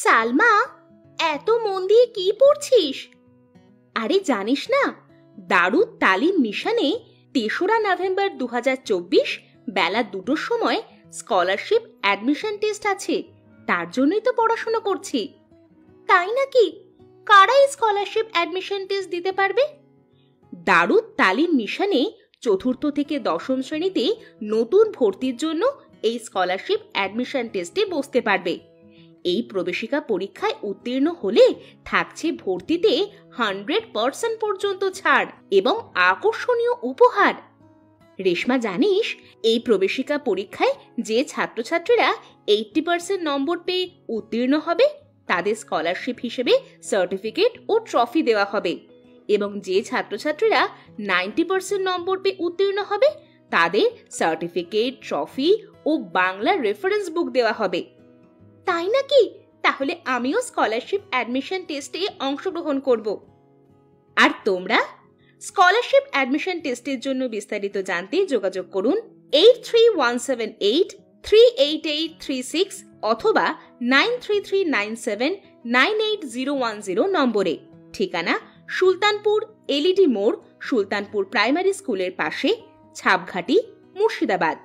সালমা, এত মন দিয়ে কি পড়ছিস? আরে জানিস না, দারুদ তালিম মিশনে ৩রা নভেম্বর ২০২৪ বেলা ২টোর সময় স্কলারশিপ অ্যাডমিশন টেস্ট আছে। তার জন্যই তো পড়াশোনা করছি। তাই নাকি? কারাই স্কলারশিপ অ্যাডমিশন টেস্ট দিতে পারবে? দারুদ তালিম মিশনে ৪র্থ থেকে ১০ম শ্রেণীতে নতুন ভর্তির জন্য এই স্কলারশিপ অ্যাডমিশন টেস্টে বসতে পারবে। এই প্রবেশিকা পরীক্ষায় উত্তীর্ণ হলে থাকছে ভর্তিতে 100% পর্যন্ত ছাড় এবং আকর্ষণীয় উপহার। রেশমা, জানিস এই প্রবেশিকা পরীক্ষায় যে ছাত্রছাত্রীরা 80% নম্বর পেয়ে উত্তীর্ণ হবে তাদের স্কলারশিপ হিসেবে সার্টিফিকেট ও ট্রফি দেওয়া হবে, এবং যে ছাত্রছাত্রীরা 90% নম্বর পেয়ে উত্তীর্ণ হবে তাদের সার্টিফিকেট, ট্রফি ও বাংলা রেফারেন্স বুক দেওয়া হবে। তাই নাকি? তাহলে আমিও স্কলারশিপ অ্যাডমিশন টেস্টে অংশগ্রহণ করব। আর তোমরা স্কলারশিপ অ্যাডমিশন টেস্টের জন্য বিস্তারিত জানতে যোগাযোগ করুন 8317838836 অথবা 9339798010 নম্বরে। ঠিকানা সুলতানপুর এলইডি মোড়, সুলতানপুর প্রাইমারি স্কুলের পাশে, ছাপঘাটি, মুর্শিদাবাদ।